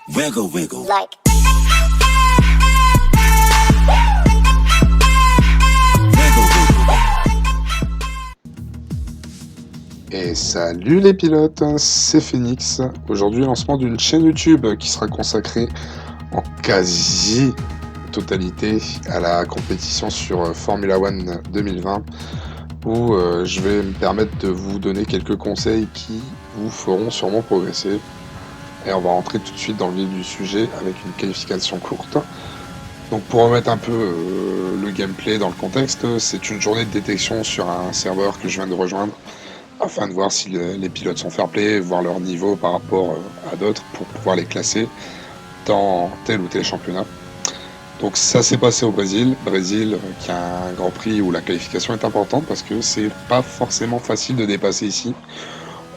Wiggle, wiggle. Like. Wiggle, wiggle. Et salut les pilotes, c'est Phoenix. Aujourd'hui, lancement d'une chaîne YouTube qui sera consacrée en quasi-totalité à la compétition sur Formula One 2020, où je vais me permettre de vous donner quelques conseils qui vous feront sûrement progresser. Et on va rentrer tout de suite dans le vif du sujet avec une qualification courte. Donc pour remettre un peu le gameplay dans le contexte, c'est une journée de détection sur un serveur que je viens de rejoindre afin de voir si les pilotes sont fair-play, voir leur niveau par rapport à d'autres pour pouvoir les classer dans tel ou tel championnat. Donc ça s'est passé au Brésil, qui a un Grand Prix où la qualification est importante parce que c'est pas forcément facile de dépasser ici,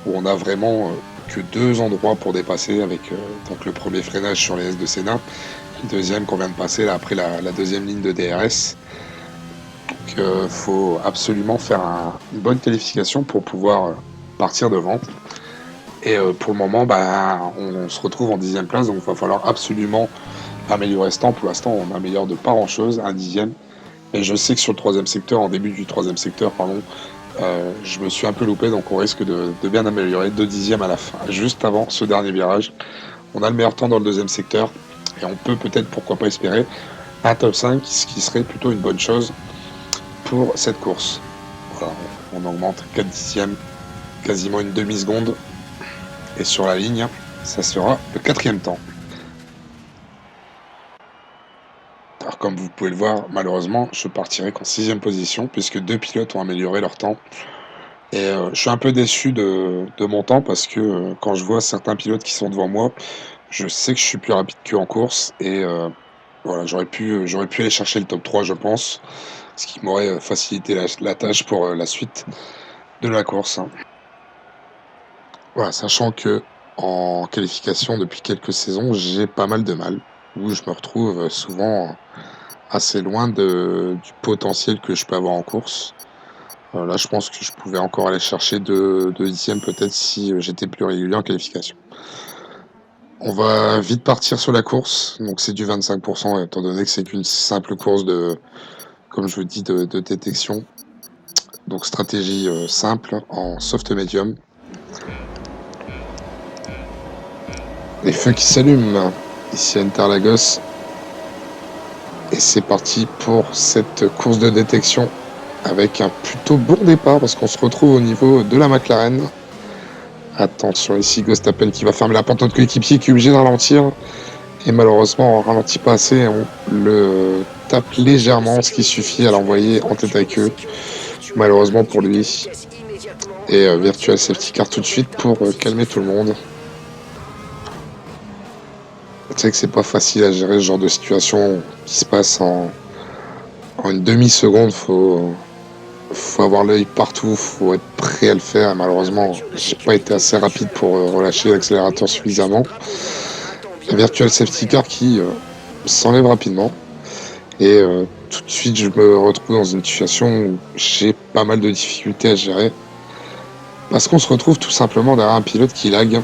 où on a vraiment que deux endroits pour dépasser avec donc le premier freinage sur les S de Senna, le deuxième qu'on vient de passer là, après la deuxième ligne de DRS. Donc faut absolument faire une bonne qualification pour pouvoir partir devant. Et pour le moment, on se retrouve en 10e place, donc il va falloir absolument améliorer ce temps. Pour l'instant, on améliore de pas grand-chose, un 10e. Et je sais que sur le troisième secteur, en début du troisième secteur, je me suis un peu loupé, donc on risque de bien améliorer, 2 dixièmes à la fin, juste avant ce dernier virage. On a le meilleur temps dans le deuxième secteur, et on peut peut-être, pourquoi pas espérer, un top 5, ce qui serait plutôt une bonne chose pour cette course. Voilà, on augmente 4 dixièmes, quasiment une demi-seconde, et sur la ligne, ça sera le 4e temps. Alors comme vous pouvez le voir, malheureusement, je partirai qu'en 6e position, puisque 2 pilotes ont amélioré leur temps. Et je suis un peu déçu de mon temps, parce que quand je vois certains pilotes qui sont devant moi, je sais que je suis plus rapide qu'eux en course, et voilà, j'aurais pu aller chercher le top 3, je pense, ce qui m'aurait facilité la tâche pour la suite de la course. Voilà, sachant que en qualification depuis quelques saisons, j'ai pas mal de mal, où je me retrouve souvent assez loin du potentiel que je peux avoir en course. Là, je pense que je pouvais encore aller chercher 2 dixièmes peut-être si j'étais plus régulier en qualification. On va vite partir sur la course, donc c'est du 25%, étant donné que c'est qu'une simple course comme je vous dis, de détection. Donc stratégie simple en soft medium. Les feux qui s'allument ici à Interlagos. Et c'est parti pour cette course de détection avec un plutôt bon départ parce qu'on se retrouve au niveau de la McLaren. Attention ici, Verstappen qui va fermer la porte de notre coéquipier qui est obligé de ralentir. Et malheureusement, on ralentit pas assez, on le tape légèrement, ce qui suffit à l'envoyer en tête à queue. Malheureusement pour lui. Et Virtual Safety Car tout de suite pour calmer tout le monde. Tu sais que c'est pas facile à gérer ce genre de situation qui se passe en une demi-seconde. Faut avoir l'œil partout, faut être prêt à le faire. Et malheureusement, j'ai pas été assez rapide pour relâcher l'accélérateur suffisamment. Un Virtual Safety Car qui s'enlève rapidement. Et tout de suite, je me retrouve dans une situation où j'ai pas mal de difficultés à gérer. Parce qu'on se retrouve tout simplement derrière un pilote qui lag.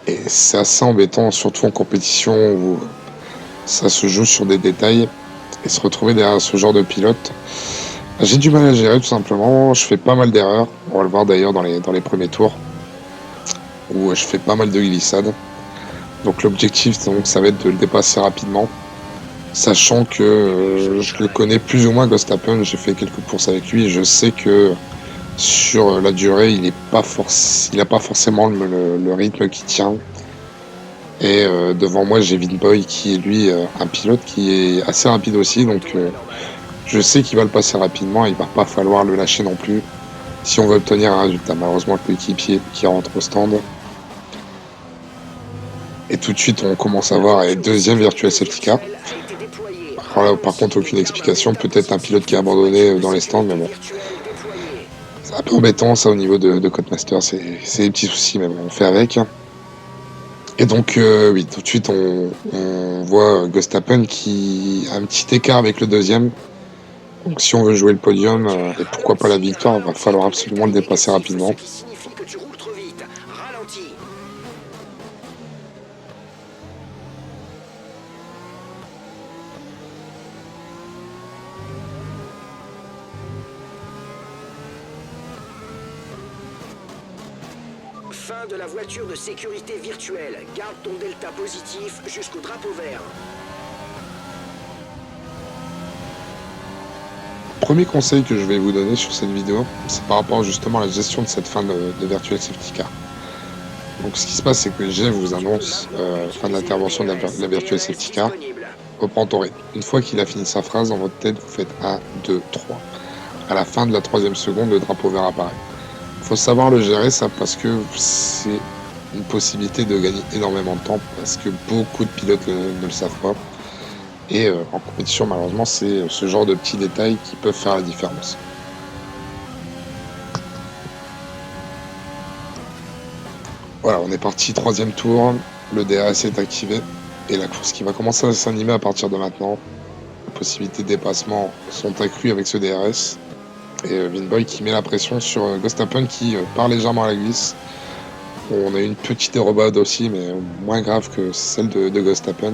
Et c'est assez embêtant, surtout en compétition où ça se joue sur des détails. Et se retrouver derrière ce genre de pilote, j'ai du mal à gérer tout simplement. Je fais pas mal d'erreurs. On va le voir d'ailleurs dans les premiers tours, où je fais pas mal de glissades. Donc l'objectif, donc, ça va être de le dépasser rapidement. Sachant que je le connais plus ou moins, Verstappen, j'ai fait quelques courses avec lui et je sais que sur la durée, il n'a pas forcément le rythme qui tient. Et devant moi, j'ai Vinboy qui est lui un pilote qui est assez rapide aussi. Donc je sais qu'il va le passer rapidement. Il va pas falloir le lâcher non plus si on veut obtenir un résultat. Malheureusement, le coéquipier qui rentre au stand. Et tout de suite, on commence à voir un deuxième Virtual Safety Car. Alors là, par contre, aucune explication. Peut-être un pilote qui a abandonné dans les stands, mais bon. C'est un peu embêtant, ça, au niveau de Codemaster. C'est des petits soucis, mais bon, on fait avec. Et donc, oui, tout de suite, on voit Verstappen qui a un petit écart avec le deuxième. Donc, si on veut jouer le podium, et pourquoi pas la victoire, il va falloir absolument le dépasser rapidement. fin de la voiture de sécurité virtuelle. Garde ton delta positif jusqu'au drapeau vert. Premier conseil que je vais vous donner sur cette vidéo, c'est par rapport justement à la gestion de cette fin de Virtual Safety Car. Donc ce qui se passe, c'est que le GF vous annonce fin de l'intervention de la Virtual Safety Car. Reprends ton rythme. Une fois qu'il a fini sa phrase, dans votre tête, vous faites 1, 2, 3. À la fin de la 3e seconde, le drapeau vert apparaît. Il faut savoir le gérer, ça, parce que c'est une possibilité de gagner énormément de temps, parce que beaucoup de pilotes ne le savent pas. Et en compétition, malheureusement, c'est ce genre de petits détails qui peuvent faire la différence. Voilà, on est parti, 3e tour, le DRS est activé, et la course qui va commencer à s'animer à partir de maintenant. Les possibilités de dépassement sont accrues avec ce DRS. Et Vinboy qui met la pression sur Ghostappen qui part légèrement à la glisse. On a eu une petite dérobade aussi, mais moins grave que celle de Ghostappen.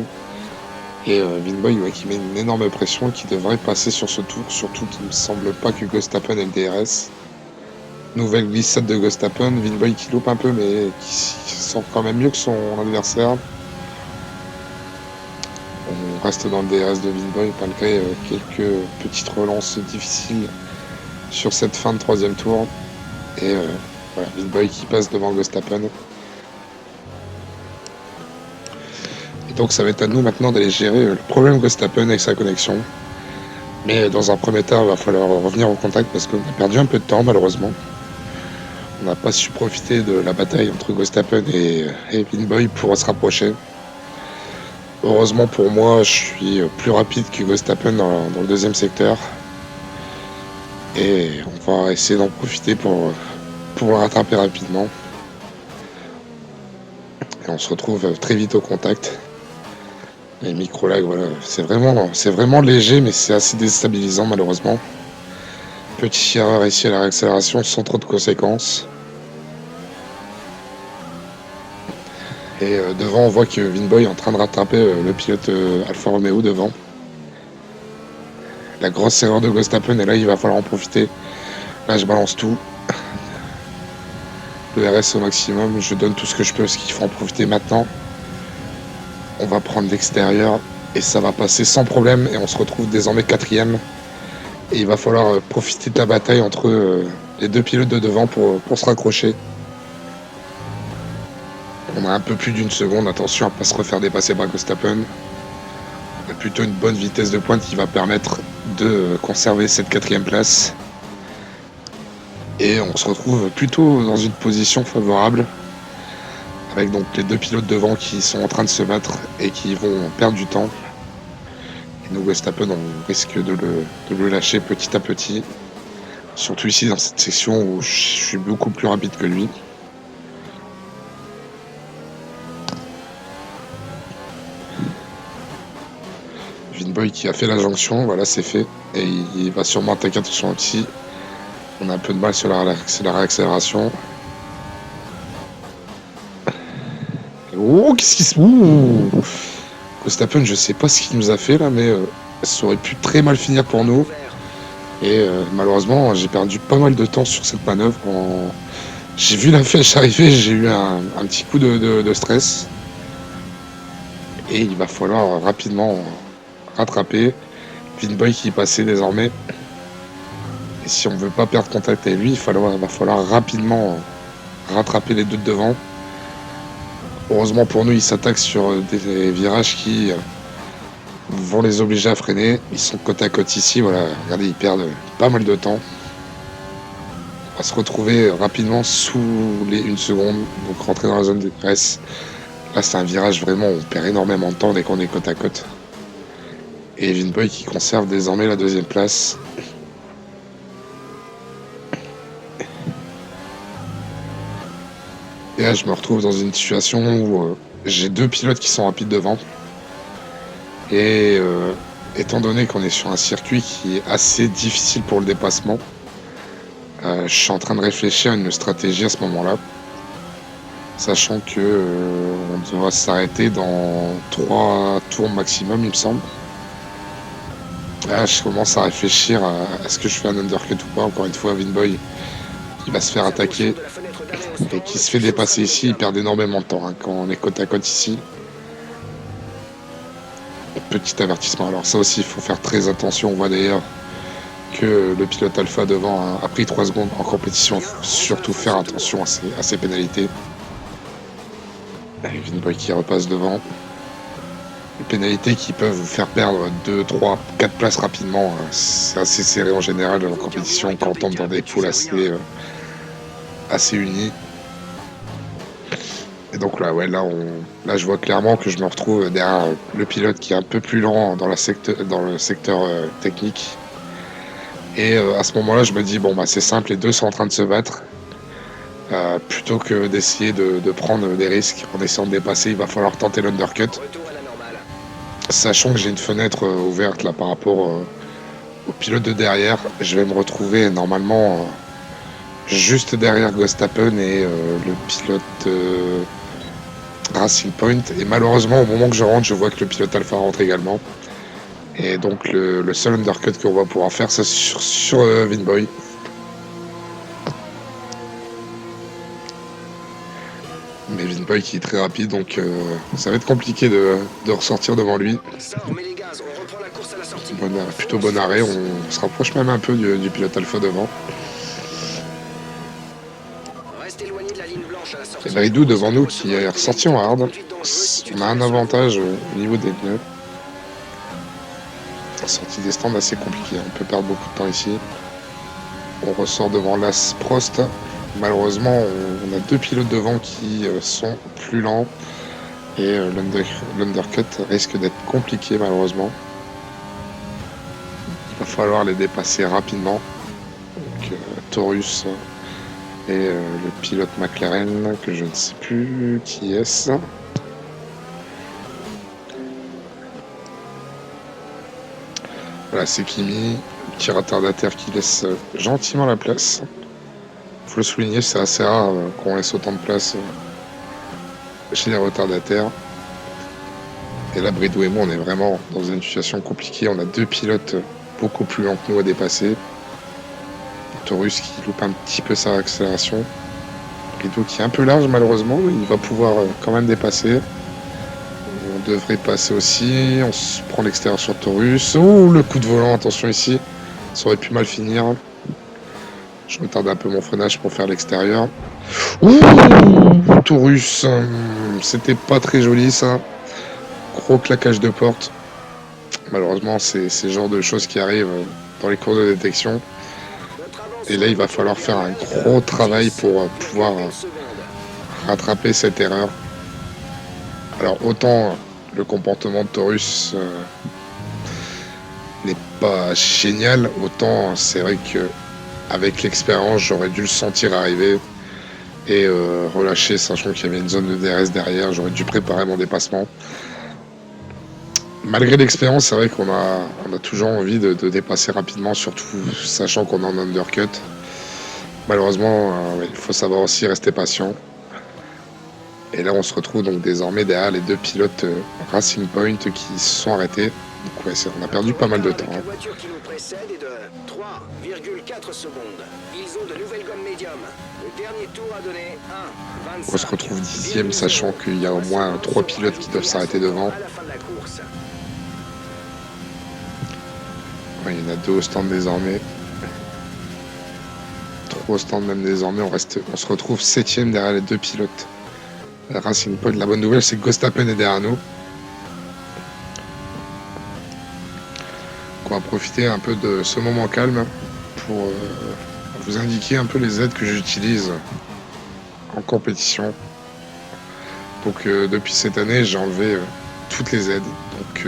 Et Vinboy qui met une énorme pression qui devrait passer sur ce tour, surtout qu'il ne me semble pas que Ghostappen ait le DRS. Nouvelle glissade de Ghostappen, Vinboy qui loupe un peu mais qui sent quand même mieux que son adversaire. On reste dans le DRS de Vinboy malgré quelques petites relances difficiles sur cette fin de 3e tour. Et voilà, Vinboy qui passe devant Ghostappen. Et donc ça va être à nous maintenant d'aller gérer le problème Ghostappen avec sa connexion. Mais dans un premier temps, il va falloir revenir en contact parce qu'on a perdu un peu de temps malheureusement. On n'a pas su profiter de la bataille entre Ghostappen et Vinboy pour se rapprocher. Heureusement pour moi, je suis plus rapide que Ghostappen dans le 2e secteur. Et on va essayer d'en profiter pour le rattraper rapidement. Et on se retrouve très vite au contact. Les micro-lags, voilà, c'est vraiment léger, mais c'est assez déstabilisant malheureusement. Petite erreur ici à la réaccélération sans trop de conséquences. Et devant, on voit que Vinboy est en train de rattraper le pilote Alfa Romeo devant. La grosse erreur de Ghostappen, et là il va falloir en profiter. Là je balance tout. Le RS au maximum, je donne tout ce que je peux, ce qu'il faut en profiter maintenant. On va prendre l'extérieur et ça va passer sans problème et on se retrouve désormais 4e. Et il va falloir profiter de la bataille entre les deux pilotes de devant pour se raccrocher. On a un peu plus d'1 seconde, attention à ne pas se refaire dépasser par Ghostappen. On a plutôt une bonne vitesse de pointe qui va permettre de conserver cette 4e place. Et on se retrouve plutôt dans une position favorable. Avec donc les deux pilotes devant qui sont en train de se battre et qui vont perdre du temps. Et nous, Ghostappen, on risque de le lâcher petit à petit. Surtout ici dans cette section où je suis beaucoup plus rapide que lui. Vinboy qui a fait la jonction, voilà c'est fait. Et il va sûrement attaquer, attention aussi. On a un peu de mal sur la réaccélération. Oh, qu'est-ce qui se... Ouh, Ghostappen, je sais pas ce qu'il nous a fait là, mais ça aurait pu très mal finir pour nous. Et malheureusement, j'ai perdu pas mal de temps sur cette manœuvre. J'ai vu la flèche arriver, j'ai eu un petit coup de stress. Et il va falloir rapidement rattraper. Vinboy qui est passé désormais. Et si on veut pas perdre contact avec lui, il va falloir rapidement rattraper les deux de devant. Heureusement pour nous, ils s'attaquent sur des virages qui vont les obliger à freiner. Ils sont côte à côte ici, voilà. Regardez, ils perdent pas mal de temps. On va se retrouver rapidement sous les 1 seconde, donc rentrer dans la zone de presse. Là, c'est un virage vraiment, on perd énormément de temps dès qu'on est côte à côte. Et Vinboy qui conserve désormais la 2e place. Et là, je me retrouve dans une situation où j'ai deux pilotes qui sont rapides devant. Et étant donné qu'on est sur un circuit qui est assez difficile pour le dépassement, je suis en train de réfléchir à une stratégie à ce moment-là. Sachant que on devra s'arrêter dans 3 tours maximum, il me semble. Là, je commence à réfléchir à est-ce que je fais un undercut ou pas. Encore une fois, Vinboy qui va se faire attaquer et qui se fait dépasser ici, il perd énormément de temps hein, quand on est côte à côte ici. Petit avertissement. Alors ça aussi, il faut faire très attention. On voit d'ailleurs que le pilote Alpha devant a pris 3 secondes en compétition. Il faut surtout faire attention à ces pénalités. Vinboy qui repasse devant. Les pénalités qui peuvent vous faire perdre 2, 3, 4 places rapidement. C'est assez serré en général en compétition quand on tombe dans des poules assez unies. Et donc là, ouais, là, je vois clairement que je me retrouve derrière le pilote qui est un peu plus lent dans le secteur technique. Et à ce moment-là, je me dis, bon, bah, c'est simple, les deux sont en train de se battre. Plutôt que d'essayer de prendre des risques en essayant de dépasser, il va falloir tenter l'undercut. Sachant que j'ai une fenêtre ouverte là par rapport au pilote de derrière, je vais me retrouver normalement juste derrière Ghostappen et le pilote Racing Point. Et malheureusement, au moment que je rentre, je vois que le pilote Alpha rentre également. Et donc le seul undercut qu'on va pouvoir faire, c'est sur Vinboy. Mais Vinboy qui est très rapide, donc ça va être compliqué de ressortir devant lui. Plutôt bon arrêt, on se rapproche même un peu du pilote Alpha devant. Et Bridou devant nous qui est ressorti en hard. On a un avantage au niveau des pneus. Sortie des stands assez compliquée, on peut perdre beaucoup de temps ici. On ressort devant Las Prost. Malheureusement, on a deux pilotes devant qui sont plus lents et l'undercut risque d'être compliqué malheureusement. Il va falloir les dépasser rapidement. Donc, Taurus et le pilote McLaren, que je ne sais plus qui est-ce. Voilà, c'est Kimi, petit retardataire qui laisse gentiment la place. Faut le souligner, c'est assez rare qu'on laisse autant de place chez les retardataires. Et là, Bridou et moi, on est vraiment dans une situation compliquée. On a deux pilotes beaucoup plus lents que nous à dépasser. Taurus qui loupe un petit peu sa accélération. Bridou qui est un peu large, malheureusement. Il va pouvoir quand même dépasser. On devrait passer aussi. On se prend l'extérieur sur Taurus. Oh, le coup de volant, attention ici. Ça aurait pu mal finir. Je retarde un peu mon freinage pour faire l'extérieur. Ouh, Taurus. C'était pas très joli ça. Gros claquage de porte. Malheureusement, c'est ce genre de choses qui arrivent dans les cours de détection. Et là, il va falloir faire un gros travail pour pouvoir rattraper cette erreur. Alors, autant le comportement de Taurus n'est pas génial, autant c'est vrai que avec l'expérience, j'aurais dû le sentir arriver et relâcher, sachant qu'il y avait une zone de DRS derrière. J'aurais dû préparer mon dépassement. Malgré l'expérience, c'est vrai qu'on a toujours envie de dépasser rapidement, surtout sachant qu'on est en undercut. Malheureusement, il faut savoir aussi rester patient. Et là, on se retrouve donc désormais derrière les deux pilotes Racing Point qui se sont arrêtés. Donc ouais, on a perdu pas mal de temps. La voiture qui nous précède est de 3,4 secondes. Ils ont de nouvelles gommes médium. Le dernier tour a donné 1,25. On se retrouve 10e, sachant qu'il y a au moins 3 pilotes qui doivent s'arrêter devant. À la fin de la course. Ouais, il y en a 2 au stand désormais. 3 au stand même désormais. On se retrouve 7e derrière les deux pilotes Racing Point. La bonne nouvelle, c'est que Ghostappen est derrière nous. On va profiter un peu de ce moment calme pour vous indiquer un peu les aides que j'utilise en compétition. Donc depuis cette année, j'ai enlevé toutes les aides. Donc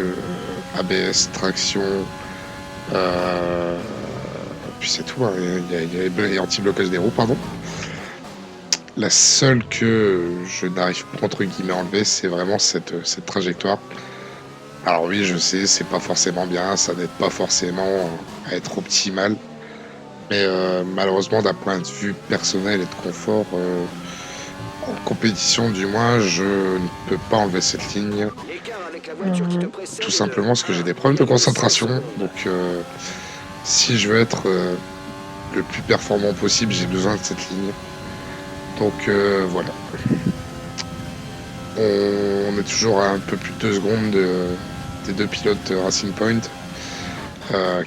ABS, traction, puis c'est tout. Hein. Il y a anti-blocage des roues, pardon. La seule que je n'arrive pas entre guillemets à enlever, c'est vraiment cette trajectoire. Alors oui, je sais, c'est pas forcément bien, ça n'aide pas forcément à être optimal. Mais malheureusement, d'un point de vue personnel et de confort, en compétition du moins, je ne peux pas enlever cette ligne. Tout simplement parce que j'ai des problèmes de concentration. Donc si je veux être le plus performant possible. J'ai besoin de cette ligne. Donc voilà. On est toujours à un peu plus de 2 secondes des 2 pilotes Racing Point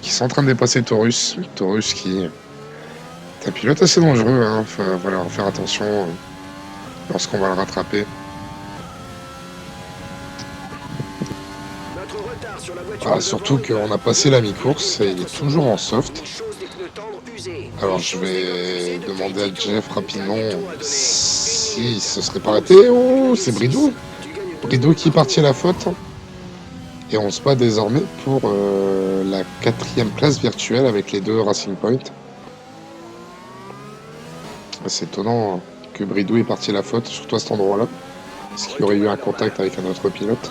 qui sont en train de dépasser Taurus. Taurus qui est un pilote assez dangereux. Hein. Enfin, voilà, faut faire attention lorsqu'on va le rattraper. Ah, surtout qu'on a passé la mi-course et il est toujours en soft. Alors je vais demander à Jeff rapidement s'il se serait pas arrêté. Oh, c'est Bridou. Bridou qui est parti à la faute. Et on se bat désormais pour la 4e place virtuelle avec les 2 Racing Point. C'est étonnant que Bridou est parti à la faute, surtout à cet endroit-là. Parce qu'il y aurait eu un contact avec un autre pilote.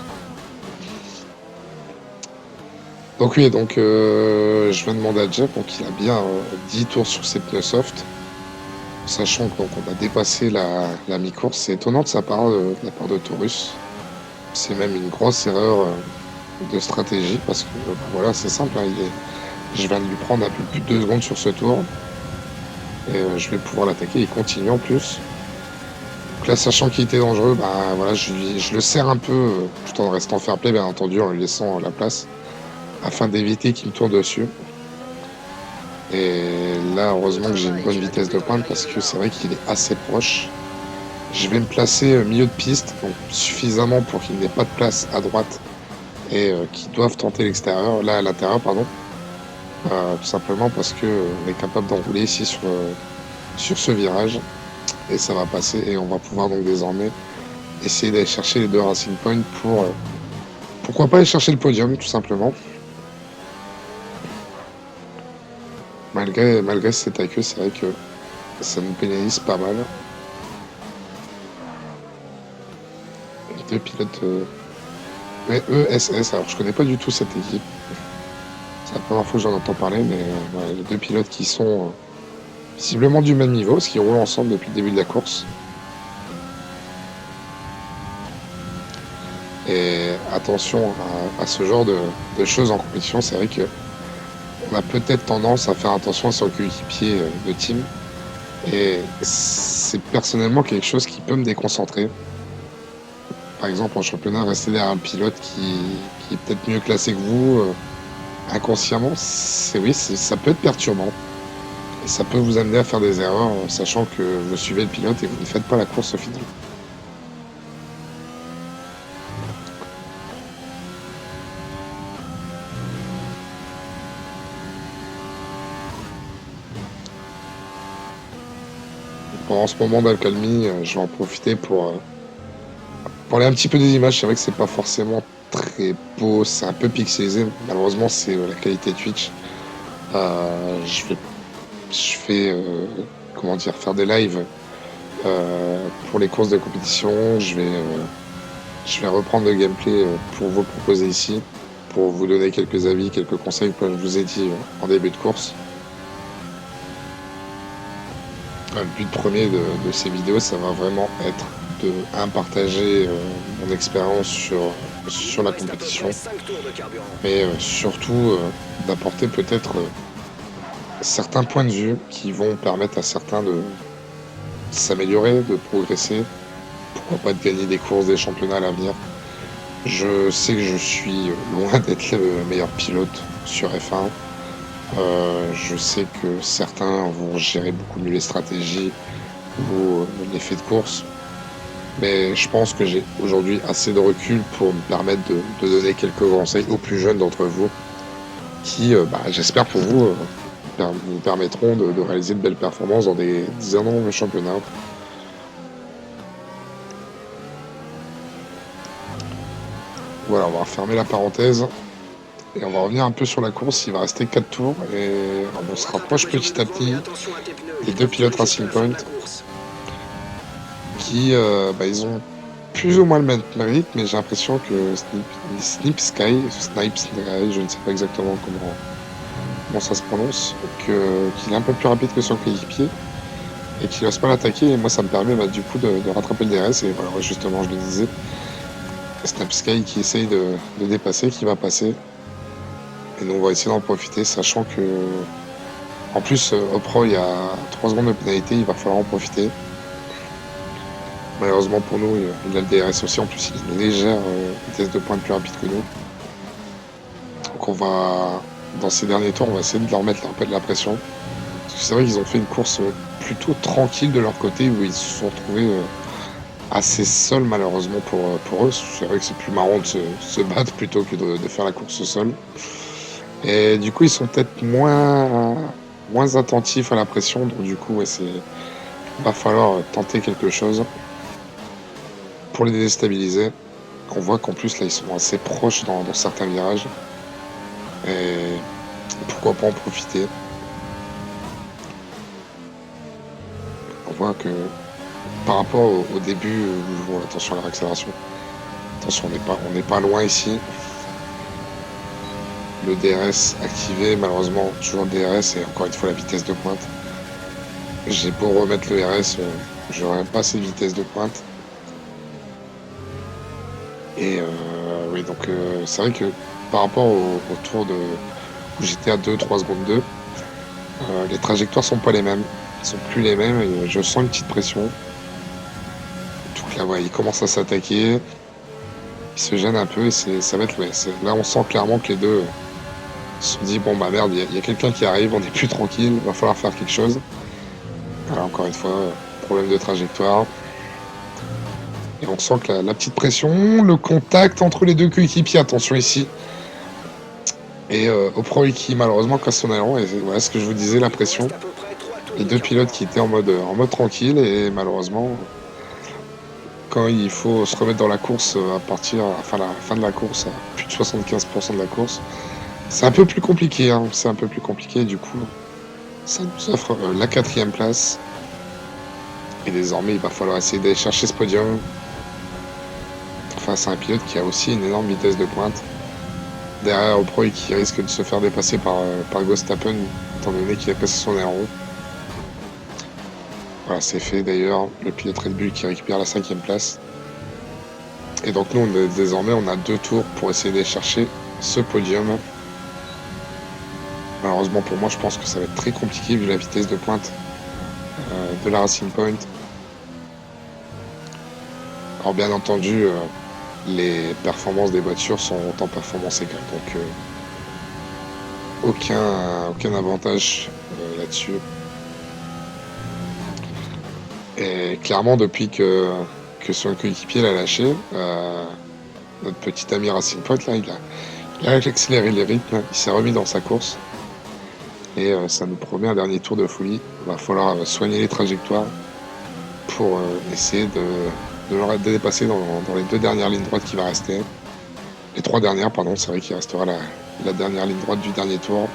Donc oui, donc je vais demander à Jeff, donc il a bien 10 tours sur ses pneus soft, sachant qu'on a dépassé la mi-course. C'est étonnant de sa part, de la part de Taurus. C'est même une grosse erreur de stratégie, parce que voilà, c'est simple, hein, je viens de lui prendre un peu plus de 2 secondes sur ce tour, et je vais pouvoir l'attaquer. Il continue en plus. Donc là, sachant qu'il était dangereux, bah voilà, je le serre un peu, tout en restant fair play, bien entendu, en lui laissant la place, afin d'éviter qu'il me tourne dessus. Et là, heureusement que j'ai une bonne vitesse de pointe, parce que c'est vrai qu'il est assez proche. Je vais me placer au milieu de piste, donc suffisamment pour qu'il n'ait pas de place à droite et qu'ils doivent tenter l'extérieur, là à l'intérieur, pardon. Tout simplement parce que on est capable d'enrouler ici sur ce virage, et ça va passer, et on va pouvoir donc désormais essayer d'aller chercher les 2 Racing Point pour pourquoi pas aller chercher le podium, tout simplement. Malgré cet accueil, c'est vrai que ça nous pénalise pas mal. Les 2 pilotes ESS, alors je connais pas du tout cette équipe. C'est la première fois que j'en entends parler, mais ouais, les 2 pilotes qui sont visiblement du même niveau, parce qu'ils roulent ensemble depuis le début de la course. Et attention à ce genre de choses en compétition, c'est vrai que on a peut-être tendance à faire attention à son coéquipier de team. Et c'est personnellement quelque chose qui peut me déconcentrer. Par exemple, en championnat, rester derrière un pilote qui est peut-être mieux classé que vous, inconsciemment, ça peut être perturbant. Et ça peut vous amener à faire des erreurs, sachant que vous suivez le pilote et vous ne faites pas la course au final. Pendant ce moment d'accalmie, je vais en profiter pour parler un petit peu des images. C'est vrai que c'est pas forcément très beau, c'est un peu pixelisé. Malheureusement, c'est la qualité Twitch. Je fais comment dire, faire des lives pour les courses de compétition. Je vais reprendre le gameplay pour vous le proposer ici, pour vous donner quelques avis, quelques conseils, comme je vous ai dit en début de course. Le but premier de ces vidéos, ça va vraiment être de partager mon expérience sur la compétition, mais surtout d'apporter peut-être certains points de vue qui vont permettre à certains de s'améliorer, de progresser, pourquoi pas de gagner des courses, des championnats à l'avenir. Je sais que je suis loin d'être le meilleur pilote sur F1. Je sais que certains vont gérer beaucoup mieux les stratégies ou l'effet de course, mais je pense que j'ai aujourd'hui assez de recul pour me permettre de donner quelques conseils aux plus jeunes d'entre vous qui, j'espère pour vous, vous permettront de réaliser de belles performances dans des énormes championnats. Voilà, on va refermer la parenthèse. Et on va revenir un peu sur la course. Il va rester 4 tours et on se rapproche petit à petit des 2 pilotes Racing Point qui ils ont plus ou moins le même rythme, mais j'ai l'impression que Snipe Sky, je ne sais pas exactement comment ça se prononce, qu'il est un peu plus rapide que son coéquipier et qu'il n'ose pas l'attaquer. Et moi, ça me permet du coup de rattraper le DRS. Et voilà, justement, je le disais, Snipe Sky qui essaye de dépasser, qui va passer. Et nous, on va essayer d'en profiter, sachant que En plus, au pro, il y a 3 secondes de pénalité, il va falloir en profiter. Malheureusement pour nous, il a le DRS aussi. En plus, il a une légère vitesse de pointe plus rapide que nous. Donc on va, dans ces derniers tours, on va essayer de leur mettre un peu de la pression. Parce que c'est vrai qu'ils ont fait une course plutôt tranquille de leur côté, où ils se sont retrouvés assez seuls malheureusement pour eux. C'est vrai que c'est plus marrant de se battre plutôt que de faire la course seul. Et du coup, ils sont peut-être moins attentifs à la pression. Donc du coup, ouais, va falloir tenter quelque chose pour les déstabiliser. On voit qu'en plus, là, ils sont assez proches dans certains virages. Et pourquoi pas en profiter. On voit que par rapport au début, attention à la accélération. Attention, on n'est pas loin ici. Le DRS activé, malheureusement, toujours le DRS et encore une fois la vitesse de pointe. J'ai beau remettre le RS, j'aurais pas assez de vitesse de pointe. Et oui, donc c'est vrai que par rapport au tour où j'étais à 2-3 secondes 2, les trajectoires sont pas les mêmes. Ils sont plus les mêmes et je sens une petite pression. Donc là, ouais, il commence à s'attaquer. Il se gêne un peu et ça va être... Ouais, là, on sent clairement que les deux se sont dit, bon bah merde, il y a quelqu'un qui arrive, on n'est plus tranquille, va falloir faire quelque chose. Alors, encore une fois, problème de trajectoire. Et on sent que la petite pression, le contact entre les deux coéquipiers, attention ici. Et au pro qui malheureusement casse son aileron. Et voilà ce que je vous disais, la pression. Les deux pilotes qui étaient en mode tranquille et malheureusement, quand il faut se remettre dans la course à la fin de la course, à plus de 75% de la course, c'est un peu plus compliqué. Hein. C'est un peu plus compliqué. Du coup, ça nous offre la 4e place. Et désormais, il va falloir essayer d'aller chercher ce podium. Face à un pilote qui a aussi une énorme vitesse de pointe. Derrière au pro et qui risque de se faire dépasser par Verstappen, étant donné qu'il a passé son aileron. Voilà, c'est fait d'ailleurs. Le pilote Red Bull qui récupère la 5e place. Et donc nous, désormais, on a 2 tours pour essayer d'aller chercher ce podium. Malheureusement pour moi, je pense que ça va être très compliqué vu la vitesse de pointe de la Racing Point. Alors bien entendu, les performances des voitures sont en performance égale, donc aucun avantage là-dessus. Et clairement, depuis que son coéquipier l'a lâché, notre petit ami Racing Point, là, il a accéléré les rythmes, il s'est remis dans sa course. Et ça nous promet un dernier tour de folie. Il va falloir soigner les trajectoires pour essayer de le dépasser dans les 2 dernières lignes droites qui va rester. Les 3 dernières, pardon, c'est vrai qu'il restera la dernière ligne droite du dernier tour.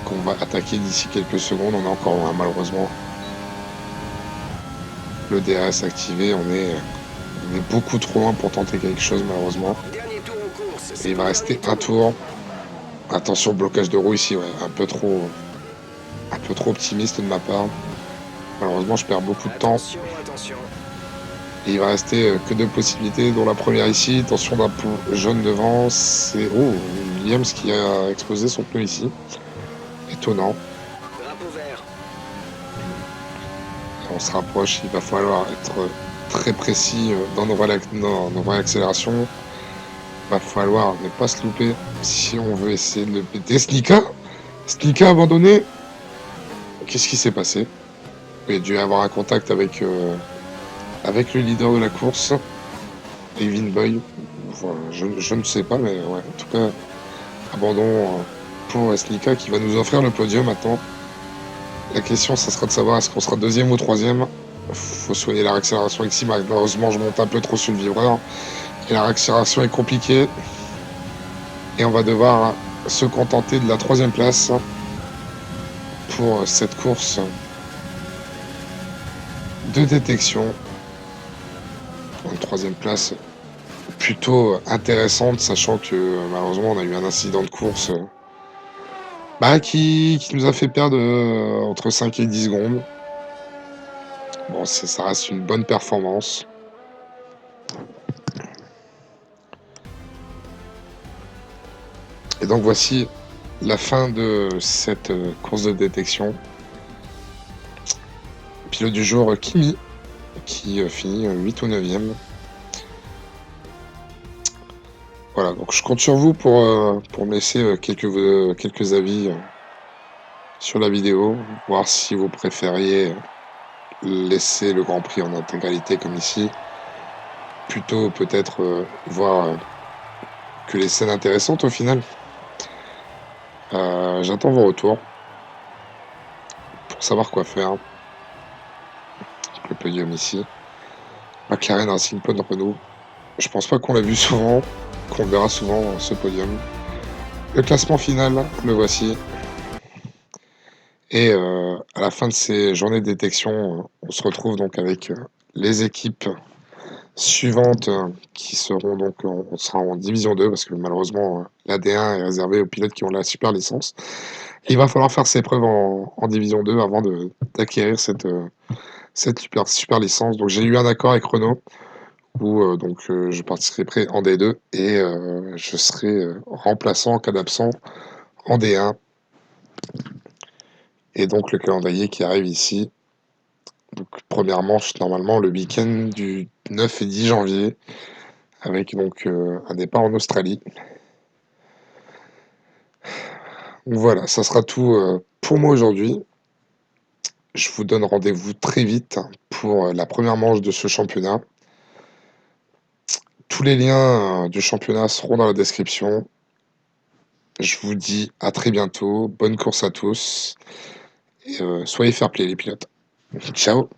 Qu'on va attaquer d'ici quelques secondes. On est encore loin, malheureusement. Le DRS activé, on est beaucoup trop loin pour tenter quelque chose, malheureusement. Et il va rester un tour. Attention, blocage de roue ici, ouais, un peu trop optimiste de ma part. Malheureusement, je perds beaucoup de temps. Et il va rester que 2 possibilités, dont la première ici. Attention, drapeau jaune devant. C'est Williams qui a explosé son pneu ici. Étonnant. Et on se rapproche, il va falloir être très précis dans nos réaccélérations. Il va falloir ne pas se louper si on veut essayer de le péter. Snika abandonné. Qu'est-ce qui s'est passé? Il a dû avoir un contact avec le leader de la course, Evin Boy. Enfin, je ne sais pas, mais ouais, en tout cas, abandon pour Snika qui va nous offrir le podium maintenant. La question, ça sera de savoir est-ce qu'on sera 2e ou 3e. Faut soigner la réaccélération ici. Malheureusement, je monte un peu trop sur le vibreur. Et la réaccélération est compliquée. Et on va devoir se contenter de la 3e place pour cette course de détection. Une 3e place plutôt intéressante, sachant que malheureusement on a eu un incident de course qui nous a fait perdre entre 5 et 10 secondes. Bon, ça reste une bonne performance. Et donc voici la fin de cette course de détection. Pilote du jour Kimi, qui finit 8 ou 9e. Voilà, donc je compte sur vous pour me laisser quelques avis sur la vidéo, voir si vous préfériez laisser le Grand Prix en intégralité comme ici, plutôt peut-être voir que les scènes intéressantes au final. J'attends vos retours pour savoir quoi faire. Le podium ici. McLaren Racing Point Renault. Je pense pas qu'on l'a vu souvent, qu'on verra souvent ce podium. Le classement final, le voici. Et à la fin de ces journées de détection, on se retrouve donc avec les équipes suivantes qui seront donc, on sera en division 2 parce que malheureusement la D1 est réservée aux pilotes qui ont la super licence. Il va falloir faire ses preuves en division 2 avant d'acquérir cette super licence. Donc j'ai eu un accord avec Renault où je participerai en D2 et je serai remplaçant en cas d'absent en D1. Et donc le calendrier qui arrive ici. Donc première manche normalement le week-end du 9 et 10 janvier avec donc un départ en Australie. Donc voilà, ça sera tout pour moi aujourd'hui. Je vous donne rendez-vous très vite pour la première manche de ce championnat. Tous les liens du championnat seront dans la description. Je vous dis à très bientôt, bonne course à tous et soyez fair-play les pilotes. Ciao.